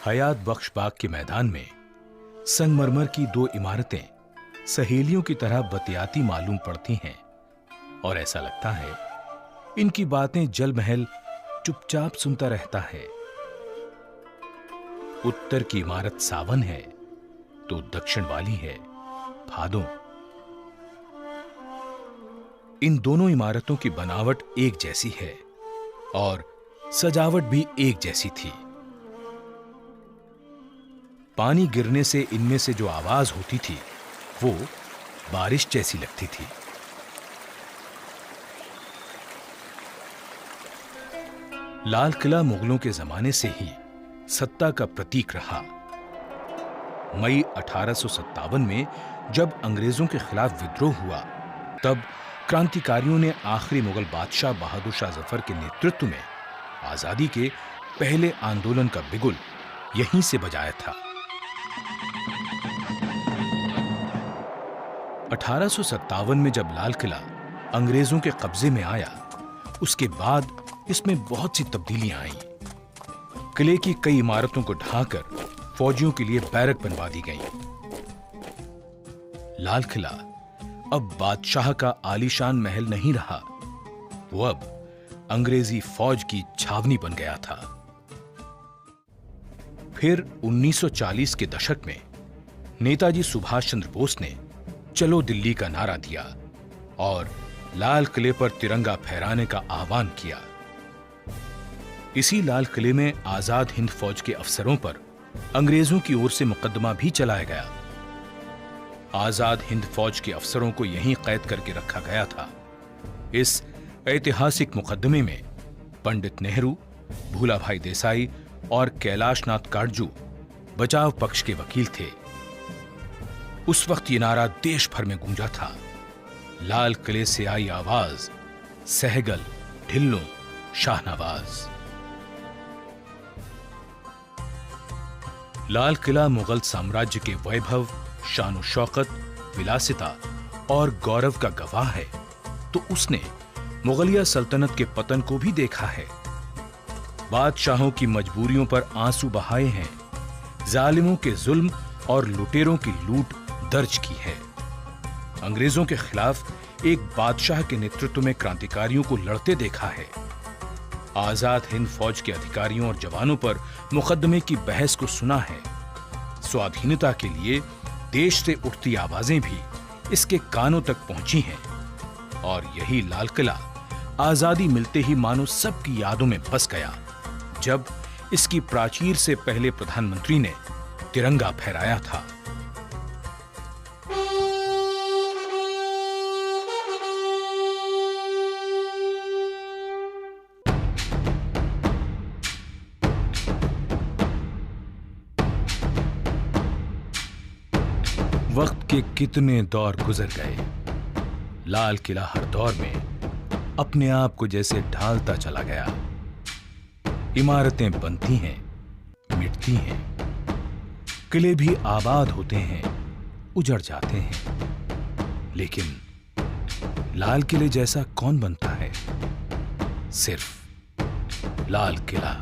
हयात बख्श बाग के मैदान में संगमरमर की दो इमारतें सहेलियों की तरह बतियाती मालूम पड़ती हैं और ऐसा लगता है इनकी बातें जल महल चुपचाप सुनता रहता है। उत्तर की इमारत सावन है तो दक्षिण वाली है भादों। इन दोनों इमारतों की बनावट एक जैसी है और सजावट भी एक जैसी थी। पानी गिरने से इनमें से जो आवाज होती थी वो बारिश जैसी लगती थी। लाल किला मुगलों के जमाने से ही सत्ता का प्रतीक रहा। मई 1857 में जब अंग्रेजों के खिलाफ विद्रोह हुआ तब क्रांतिकारियों ने आखिरी मुगल बादशाह बहादुर शाह जफर के नेतृत्व में आजादी के पहले आंदोलन का बिगुल यहीं से बजाया था। 1857 में जब लाल किला अंग्रेजों के कब्जे में आया उसके बाद इसमें बहुत सी तब्दीलियां आईं। किले की कई इमारतों को ढाकर फौजियों के लिए बैरक बनवा दी गई। लाल किला अब बादशाह का आलीशान महल नहीं रहा, वो अब अंग्रेजी फौज की छावनी बन गया था। फिर 1940 के दशक में नेताजी सुभाष चंद्र बोस ने चलो दिल्ली का नारा दिया और लाल किले पर तिरंगा फहराने का आह्वान किया। इसी लाल किले में आजाद हिंद फौज के अफसरों पर अंग्रेजों की ओर से मुकदमा भी चलाया गया। आजाद हिंद फौज के अफसरों को यहीं कैद करके रखा गया था। इस ऐतिहासिक मुकदमे में पंडित नेहरू, भूलाभाई देसाई और कैलाशनाथ काटजू बचाव पक्ष के वकील थे। उस वक्त ये नारा देश भर में गूंजा था, लाल किले से आई आवाज, सहगल ढिल्लों शाहनवाज। लाल किला मुगल साम्राज्य के वैभव, शान शौकत, विलासिता और गौरव का गवाह है तो उसने मुगलिया सल्तनत के पतन को भी देखा है। बादशाहों की मजबूरियों पर आंसू बहाए हैं, जालिमों के जुल्म और लुटेरों की लूट दर्ज की है। अंग्रेजों के खिलाफ एक बादशाह के नेतृत्व में क्रांतिकारियों को लड़ते देखा है। आजाद हिंद फौज के अधिकारियों और जवानों पर मुकदमे की बहस को सुना है। स्वाधीनता के लिए देश से उठती आवाजें भी इसके कानों तक पहुंची हैं और यही लाल किला आजादी मिलते ही मानो सबकी यादों में बस गया जब इसकी प्राचीर से पहले प्रधानमंत्री ने तिरंगा फहराया था। वक्त के कितने दौर गुजर गए, लाल किला हर दौर में अपने आप को जैसे ढालता चला गया। इमारतें बनती हैं, मिटती हैं, किले भी आबाद होते हैं, उजड़ जाते हैं, लेकिन लाल किले जैसा कौन बनता है? सिर्फ लाल किला।